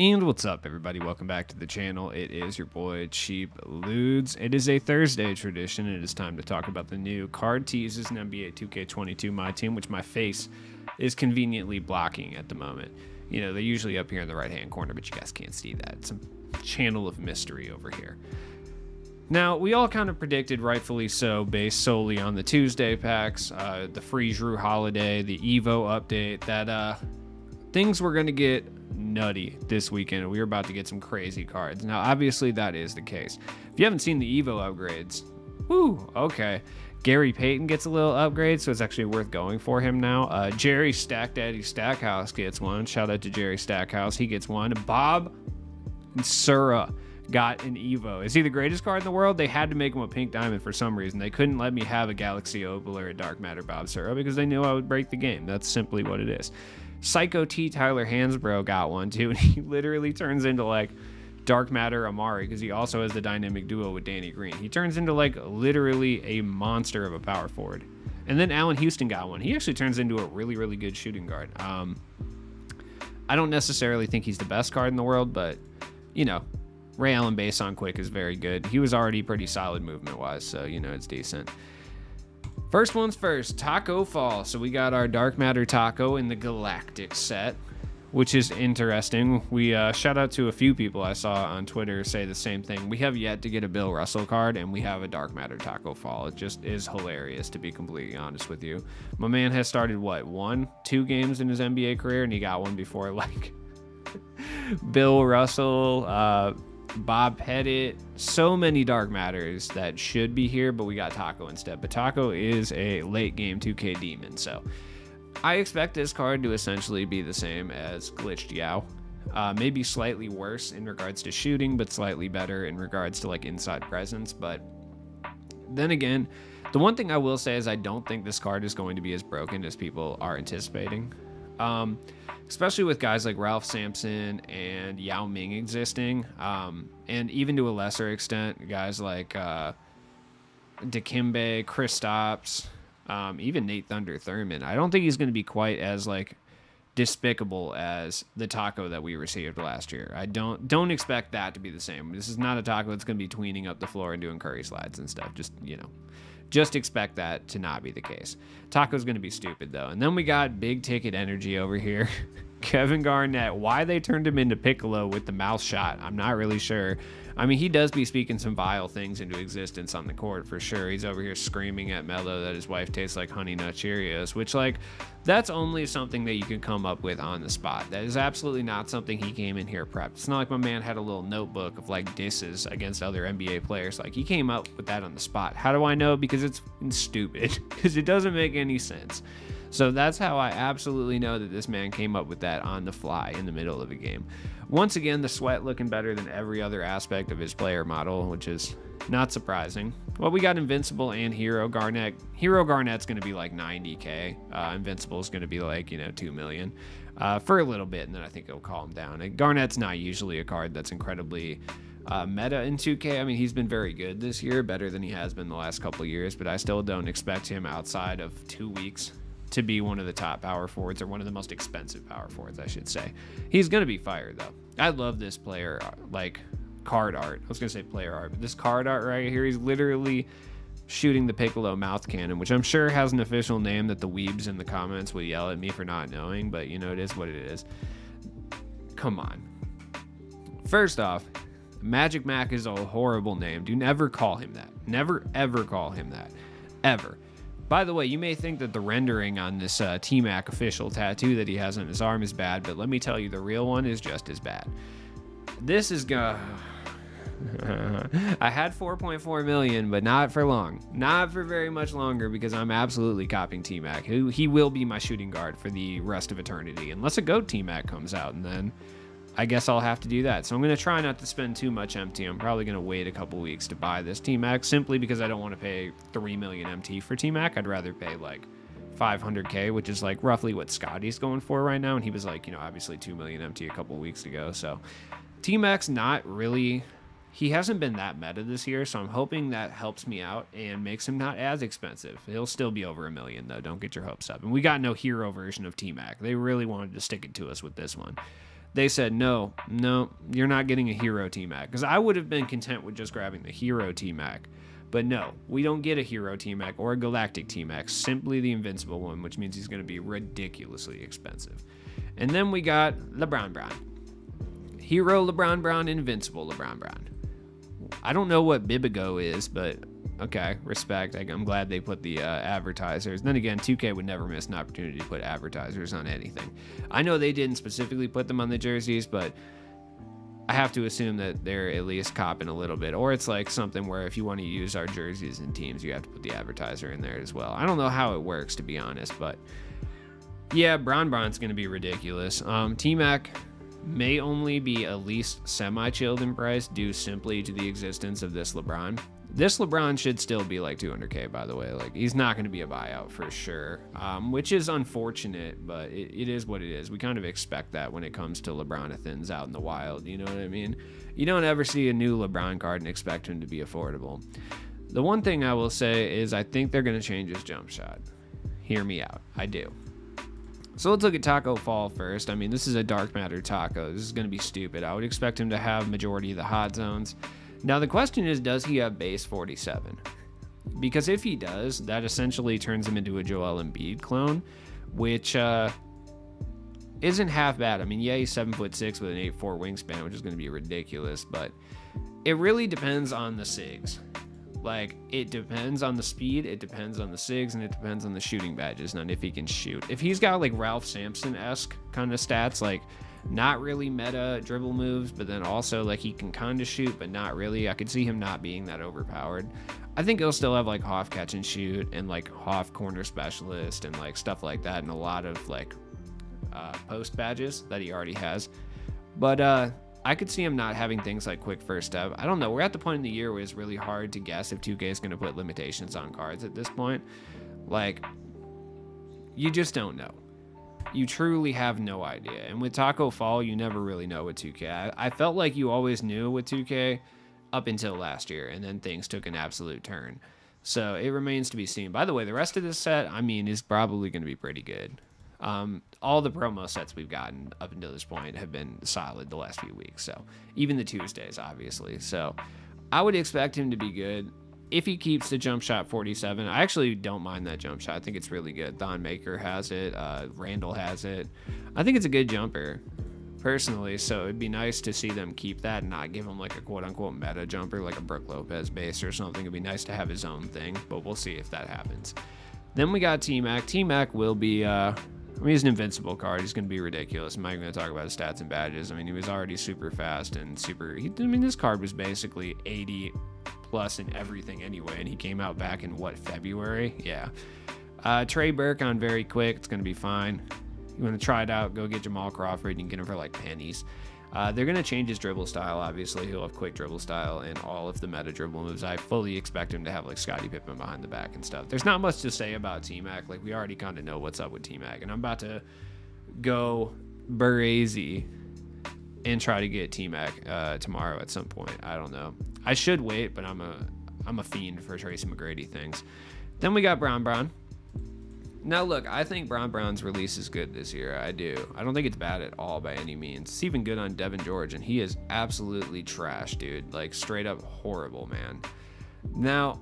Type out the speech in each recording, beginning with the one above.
And what's up, everybody? Welcome back to the channel. It is your boy Cheap Ludes. It is a Thursday tradition. It is time to talk about the new card teases in NBA 2K22 My Team, which my face is conveniently blocking at the moment. You know, they're usually up here in the right-hand corner, but you guys can't see that. It's a channel of mystery over here. Now, we all kind of predicted, rightfully so, based solely on the Tuesday packs, the free Drew holiday, the Evo update, that things were going to get nutty this weekend. We were about to get some crazy cards. Now, obviously, that is the case. If you haven't seen the Evo upgrades, whoo, okay. Gary Payton gets a little upgrade, so it's actually worth going for him now. Jerry Stack Daddy Stackhouse gets one. Shout out to Jerry Stackhouse. He gets one. Bob and Sura got an Evo. Is he the greatest card in the world? They had to make him a pink diamond for some reason. They couldn't let me have a Galaxy Opal or a Dark Matter Bob Sura because they knew I would break the game. That's simply what it is. Psycho T Tyler Hansbrough got one too, and he literally turns into like Dark Matter Amari because he also has the dynamic duo with Danny Green. He turns into like literally a monster of a power forward. And then Allen Houston got one. He actually turns into a really, really good shooting guard. I don't necessarily think he's the best card in the world, but you know, Ray Allen base on quick is very good. He was already pretty solid movement wise, so you know it's decent. First one's first, Tacko Fall. So we got our Dark Matter Tacko in the Galactic set, which is interesting. We shout out to a few people I saw on Twitter say the same thing. We have yet to get a Bill Russell card, and we have a Dark Matter Tacko Fall. It just is hilarious, to be completely honest with you. My man has started, what, 1-2 games in his NBA career, and he got one before, like, Bill Russell, Bob Pettit, so many Dark Matters that should be here, but we got Tacko instead. But Tacko is a late game 2K demon, so I expect this card to essentially be the same as Glitched Yao. Maybe slightly worse in regards to shooting, but slightly better in regards to like inside presence. But then again, the one thing I will say is I don't think this card is going to be as broken as people are anticipating. Especially with guys like Ralph Sampson and Yao Ming existing, and even to a lesser extent, guys like Dikembe, Kristaps, even Nate Thunder Thurman. I don't think he's going to be quite as like despicable as the Tacko that we received last year. I don't expect that to be the same. This is not a Tacko that's going to be tweening up the floor and doing curry slides and stuff. Just, you know, just expect that to not be the case. Tacko's going to be stupid, though. And then we got big ticket energy over here. Kevin Garnett. Why they turned him into Piccolo with the mouth shot, I'm not really sure. I mean, he does be speaking some vile things into existence on the court, for sure. He's over here screaming at Melo that his wife tastes like Honey Nut Cheerios, which, like, that's only something that you can come up with on the spot. That is absolutely not something he came in here prepped. It's not like my man had a little notebook of, like, disses against other NBA players. Like, he came up with that on the spot. How do I know? Because it's stupid. Because it doesn't make any sense. So that's how I absolutely know that this man came up with that on the fly in the middle of a game. Once again, the sweat looking better than every other aspect of his player model, which is not surprising. Well, we got Invincible and Hero Garnett. Hero Garnett's going to be like 90K. Invincible is going to be like, you know, 2 million for a little bit, and then I think it'll calm down. And Garnett's not usually a card that's incredibly meta in 2K. I mean, he's been very good this year, better than he has been the last couple of years, but I still don't expect him outside of 2 weeks to be one of the top power forwards, or one of the most expensive power forwards, I should say. He's going to be fired, though. I love this player, like, card art. I was going to say player art, but this card art right here, he's literally shooting the Piccolo mouth cannon, which I'm sure has an official name that the weebs in the comments will yell at me for not knowing, but, you know, it is what it is. Come on. First off, Magic Mac is a horrible name. Do never call him that. Never, ever call him that. Ever. By the way, you may think that the rendering on this Tmac official tattoo that he has on his arm is bad, but let me tell you, the real one is just as bad. This is I had 4.4 million, but not for long. Not for very much longer, because I'm absolutely copying Tmac. He will be my shooting guard for the rest of eternity, unless a GOAT Tmac comes out, and then I guess I'll have to do that. So I'm going to try not to spend too much MT. I'm probably going to wait a couple weeks to buy this Tmac, simply because I don't want to pay 3 million MT for Tmac. I'd rather pay like 500K, which is like roughly what Scotty's going for right now. And he was like, you know, obviously 2 million MT a couple weeks ago. So Tmac's not really, he hasn't been that meta this year. So I'm hoping that helps me out and makes him not as expensive. He'll still be over 1 million though. Don't get your hopes up. And we got no hero version of Tmac. They really wanted to stick it to us with this one. They said, no, you're not getting a hero Tmac. Because I would have been content with just grabbing the hero Tmac. But no, we don't get a hero Tmac or a Galactic Tmac, simply the Invincible one, which means he's going to be ridiculously expensive. And then we got LeBron Brown. Hero LeBron Brown, Invincible LeBron Brown. I don't know what Bibigo is, but okay, respect. I'm glad they put the advertisers. Then again, 2K would never miss an opportunity to put advertisers on anything. I know they didn't specifically put them on the jerseys, but I have to assume that they're at least copping a little bit. Or it's like something where if you want to use our jerseys and teams, you have to put the advertiser in there as well. I don't know how it works, to be honest, but yeah, Braun's going to be ridiculous. Tmac may only be at least semi-chilled in price due simply to the existence of this LeBron. This LeBron should still be like 200K, by the way. Like, he's not going to be a buyout for sure, which is unfortunate, but it is what it is. We kind of expect that when it comes to LeBronathons out in the wild, you know what I mean? You don't ever see a new LeBron card and expect him to be affordable. The one thing I will say is I think they're going to change his jump shot. Hear me out. I do. So let's look at Tacko Fall first. I mean, this is a dark matter Tacko. This is going to be stupid. I would expect him to have majority of the hot zones. Now, the question is, does he have base 47? Because if he does, that essentially turns him into a Joel Embiid clone, which isn't half bad. I mean, yeah, he's 7'6" with an 8'4" wingspan, which is going to be ridiculous, but it really depends on the SIGs. Like, it depends on the speed, it depends on the SIGs, and it depends on the shooting badges, and if he can shoot. If he's got, like, Ralph Sampson-esque kind of stats, like, not really meta dribble moves, but then also, like, he can kind of shoot, but not really. I could see him not being that overpowered. I think he'll still have, like, Hoff catch and shoot, and, like, Hoff corner specialist, and, like, stuff like that, and a lot of, like, post badges that he already has. But, I could see him not having things like quick first step. I don't know. We're at the point in the year where it's really hard to guess if 2K is going to put limitations on cards at this point. Like, you just don't know. You truly have no idea. And with Tacko Fall, you never really know with 2K. I felt like you always knew with 2K up until last year, and then things took an absolute turn. So it remains to be seen. By the way, the rest of this set, I mean, is probably going to be pretty good. All the promo sets we've gotten up until this point have been solid the last few weeks. So even the Tuesdays, obviously. So I would expect him to be good. If he keeps the jump shot 47, I actually don't mind that jump shot. I think it's really good. Thon Maker has it. Randall has it. I think it's a good jumper, personally. So it'd be nice to see them keep that and not give him like a quote-unquote meta jumper, like a Brook Lopez base or something. It'd be nice to have his own thing, but we'll see if that happens. Then we got Tmac. Tmac will be... I mean, he's an invincible card. He's going to be ridiculous. I'm not even going to talk about his stats and badges. I mean, he was already super fast and super... I mean, this card was basically 80 plus in everything anyway, and he came out back in, what, February? Yeah. Trey Burke on very quick. It's going to be fine. You want to try it out, go get Jamal Crawford. You can get him for, like, pennies. They're going to change his dribble style, obviously. He'll have quick dribble style and all of the meta dribble moves. I fully expect him to have, like, Scottie Pippen behind the back and stuff. There's not much to say about Tmac. Like, we already kind of know what's up with Tmac. And I'm about to go Barazy and try to get Tmac tomorrow at some point. I don't know. I should wait, but I'm a fiend for Tracy McGrady things. Then we got Braun. Now, look, I think Braun's release is good this year. I do. I don't think it's bad at all by any means. It's even good on Devin George, and he is absolutely trash, dude. Like, straight up horrible, man. Now,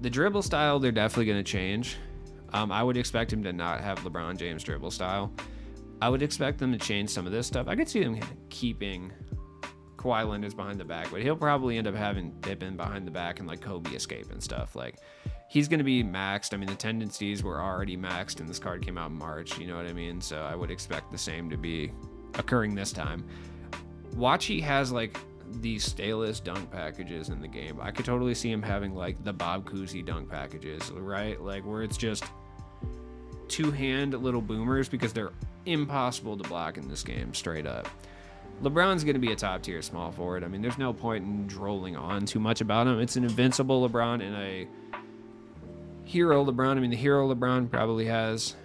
the dribble style, they're definitely going to change. I would expect him to not have LeBron James dribble style. I would expect them to change some of this stuff. I could see them keeping Kawhi Leonard's behind the back, but he'll probably end up having Pippen behind the back and, like, Kobe escape and stuff. Like, he's going to be maxed. I mean, the tendencies were already maxed, and this card came out in March, you know what I mean? So I would expect the same to be occurring this time. Wachi has, like, the stalest dunk packages in the game. I could totally see him having, like, the Bob Cousy dunk packages, right? Like, where it's just two-hand little boomers because they're impossible to block in this game, straight up. LeBron's going to be a top-tier small forward. I mean, there's no point in drolling on too much about him. It's an invincible LeBron and a hero LeBron. I mean, the hero LeBron probably has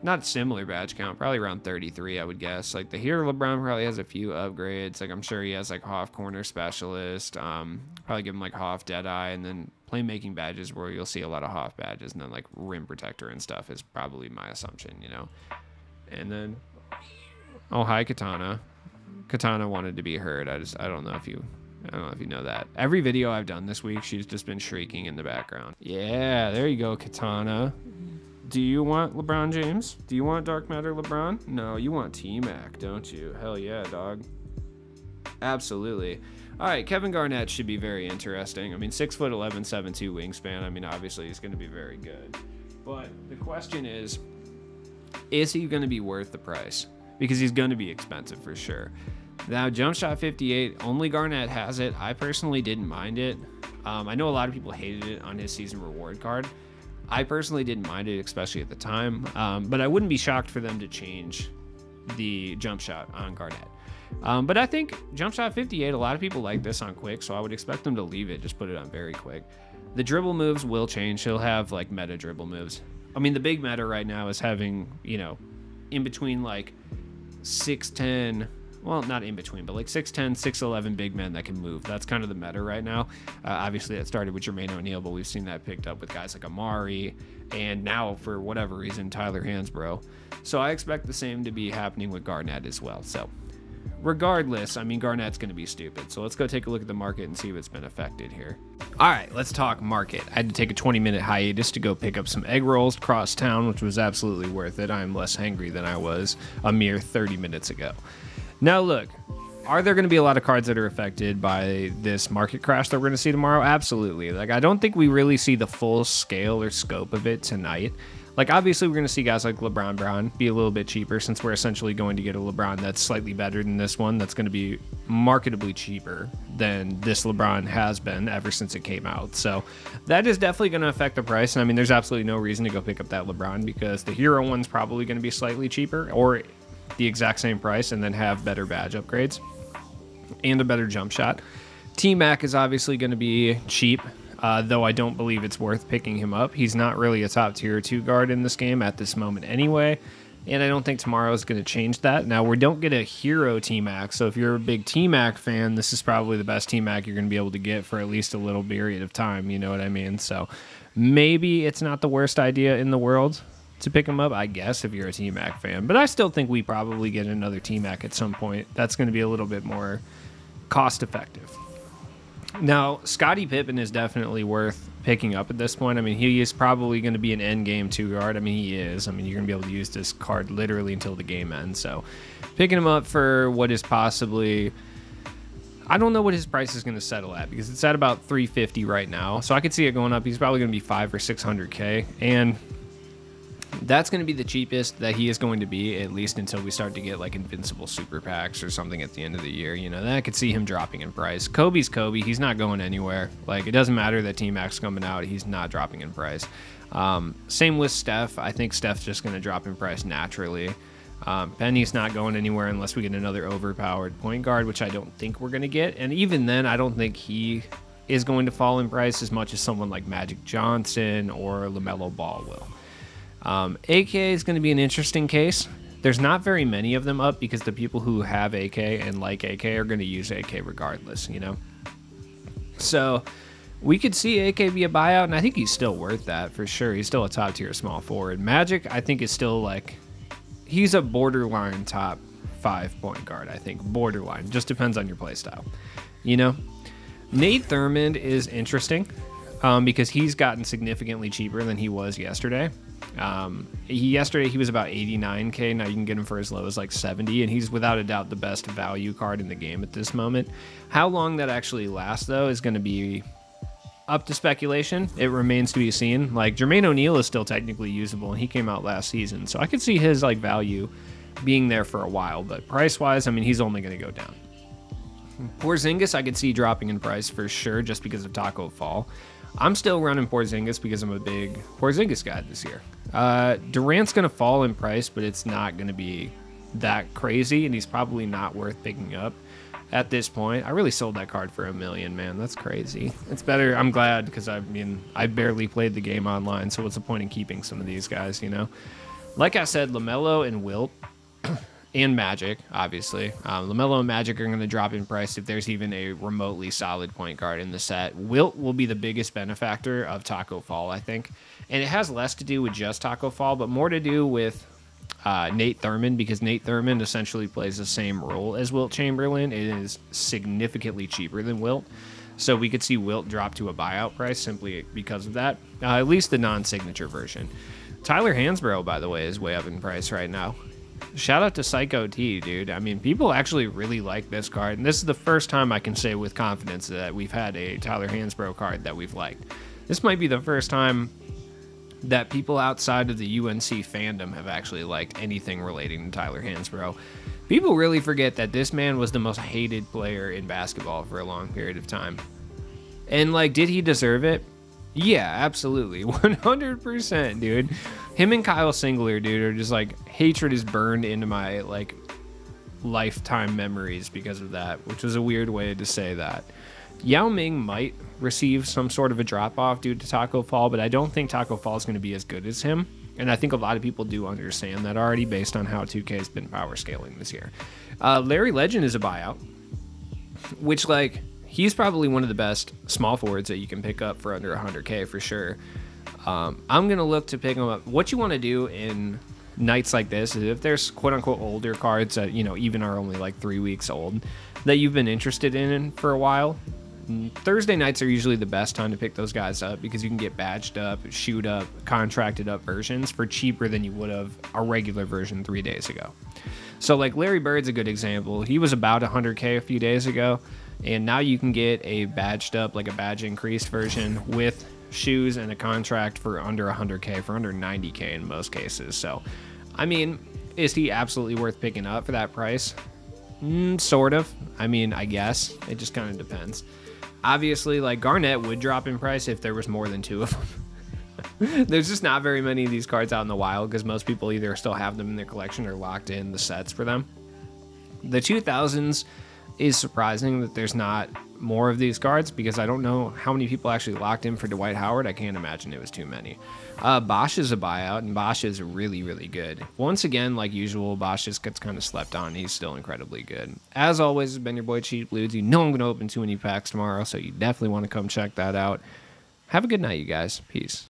not similar badge count, probably around 33, I would guess. Like, the hero LeBron probably has a few upgrades. Like, I'm sure he has, like, Hoff corner specialist. Probably give him, like, Hoff Deadeye, and then playmaking badges where you'll see a lot of Hoff badges, and then, like, rim protector and stuff is probably my assumption, you know. And then, oh, hi, Katana. Katana wanted to be heard. I don't know if you know that. Every video I've done this week, she's just been shrieking in the background. Yeah, there you go, Katana. Do you want LeBron James? Do you want Dark Matter LeBron? No, you want T-Mac, don't you? Hell yeah, dog. Absolutely. All right, Kevin Garnett should be very interesting. I mean, 6'11", 7'2" wingspan. I mean, obviously he's going to be very good. But the question is he going to be worth the price? Because he's going to be expensive for sure. Now, jump shot 58, only Garnett has it. I personally didn't mind it. I know a lot of people hated it on his season reward card. I personally didn't mind it, especially at the time. But I wouldn't be shocked for them to change the jump shot on Garnett. But I think jump shot 58, a lot of people like this on quick, so I would expect them to leave it, just put it on very quick. The dribble moves will change. He'll have like meta dribble moves. I mean, the big meta right now is having, you know, in between like 6'10", well, not in between, but like 6'10", 6'11" big men that can move. That's kind of the meta right now. Obviously, that started with Jermaine O'Neal, but we've seen that picked up with guys like Amari, and now, for whatever reason, Tyler Hansbrough. So I expect the same to be happening with Garnett as well. So regardless, I mean, Garnett's going to be stupid. So let's go take a look at the market and see what's been affected here. All right, let's talk market. I had to take a 20-minute hiatus to go pick up some egg rolls across town, which was absolutely worth it. I'm less hangry than I was a mere 30 minutes ago. Now, look, are there going to be a lot of cards that are affected by this market crash that we're going to see tomorrow? Absolutely. Like, I don't think we really see the full scale or scope of it tonight. Like, obviously, we're going to see guys like LeBron be a little bit cheaper, since we're essentially going to get a LeBron that's slightly better than this one, that's going to be marketably cheaper than this LeBron has been ever since it came out. So that is definitely going to affect the price. And I mean, there's absolutely no reason to go pick up that LeBron, because the hero one's probably going to be slightly cheaper or the exact same price, and then have better badge upgrades and a better jump shot. T-Mac is obviously going to be cheap. Though I don't believe it's worth picking him up. He's not really a top tier 2 guard in this game at this moment anyway, and I don't think tomorrow is going to change that. Now, we don't get a hero Tmac, so if you're a big Tmac fan, this is probably the best Tmac you're going to be able to get for at least a little period of time, you know what I mean? So maybe it's not the worst idea in the world to pick him up, I guess, if you're a Tmac fan. But I still think we probably get another Tmac at some point. That's going to be a little bit more cost-effective. Now, Scottie Pippen is definitely worth picking up at this point. I mean, he is probably going to be an endgame 2 guard. I mean, he is. I mean, you're going to be able to use this card literally until the game ends. So, picking him up for what is possibly... I don't know what his price is going to settle at, because it's at about $350 right now. So, I could see it going up. He's probably going to be $500 or $600K. And that's going to be the cheapest that he is going to be, at least until we start to get like Invincible super packs or something at the end of the year. You know, then I could see him dropping in price. Kobe's Kobe. He's not going anywhere. Like, it doesn't matter that T-Mac's coming out. He's not dropping in price. Same with Steph. I think Steph's just going to drop in price naturally. Penny's not going anywhere unless we get another overpowered point guard, which I don't think we're going to get. And even then, I don't think he is going to fall in price as much as someone like Magic Johnson or LaMelo Ball will. AK is going to be an interesting case. There's not very many of them up, because the people who have AK and like AK are going to use AK regardless, you know? So we could see AK be a buyout, and I think he's still worth that for sure. He's still a top tier small forward. Magic, I think, is still like, he's a borderline top 5 point guard, I think. Borderline. Just depends on your play style, you know? Nate Thurmond is interesting, because he's gotten significantly cheaper than he was yesterday. Yesterday he was about 89K. Now you can get him for as low as like 70, and he's without a doubt the best value card in the game at this moment. How long that actually lasts, though, is going to be up to speculation. It remains to be seen. Like, Jermaine O'Neal is still technically usable, and he came out last season, so I could see his like value being there for a while. But price wise, I mean, he's only going to go down. Porzingis I could see dropping in price for sure, just because of Tacko fall. I'm still running Porzingis because I'm a big Porzingis guy this year. Durant's going to fall in price, but it's not going to be that crazy, and he's probably not worth picking up at this point. I really sold that card for $1 million, man. That's crazy. It's better. I'm glad, because I mean, I barely played the game online, so what's the point in keeping some of these guys, you know? Like I said, LaMelo and Wilt and Magic, obviously. LaMelo and Magic are going to drop in price if there's even a remotely solid point guard in the set. Wilt will be the biggest benefactor of Tacko fall, I think. And it has less to do with just Tacko fall, but more to do with Nate Thurman, because Nate Thurman essentially plays the same role as Wilt Chamberlain. It is significantly cheaper than Wilt. So we could see Wilt drop to a buyout price simply because of that. At least the non-signature version. Tyler Hansbrough, by the way, is way up in price right now. Shout out to Psycho T, dude. I mean, people actually really like this card. And this is the first time I can say with confidence that we've had a Tyler Hansbrough card that we've liked. This might be the first time that people outside of the UNC fandom have actually liked anything relating to Tyler Hansbrough. People really forget that this man was the most hated player in basketball for a long period of time. And, like, did he deserve it? Yeah, absolutely. 100%, dude. Him and Kyle Singler, dude, are just, like, hatred is burned into my, like, lifetime memories because of that, which was a weird way to say that. Yao Ming might receive some sort of a drop-off due to Tacko Fall, but I don't think Tacko Fall is going to be as good as him. And I think a lot of people do understand that already based on how 2K has been power scaling this year. Larry Legend is a buyout, which, like, he's probably one of the best small forwards that you can pick up for under 100K for sure. I'm going to look to pick him up. What you want to do in nights like this is if there's quote-unquote older cards that, you know, even are only like 3 weeks old that you've been interested in for a while, Thursday nights are usually the best time to pick those guys up because you can get badged up, shoot up, contracted up versions for cheaper than you would have a regular version 3 days ago. So like Larry Bird's a good example. He was about 100K a few days ago, and now you can get a badged up, like a badge increased version with shoes and a contract for under 100K, for under 90K in most cases. So, I mean, is he absolutely worth picking up for that price? Sort of. I mean, I guess. It just kind of depends. Obviously, like, Garnett would drop in price if there was more than 2 of them. There's just not very many of these cards out in the wild because most people either still have them in their collection or locked in the sets for them. The 2000s is surprising that there's not more of these cards because I don't know how many people actually locked in for Dwight Howard. I can't imagine it was too many. Bosch is a buyout, and Bosch is really, really good. Once again, like usual, Bosch just gets kind of slept on. He's still incredibly good. As always, it's been your boy Cheap Ludes. You know I'm going to open 2 new packs tomorrow, so you definitely want to come check that out. Have a good night, you guys. Peace.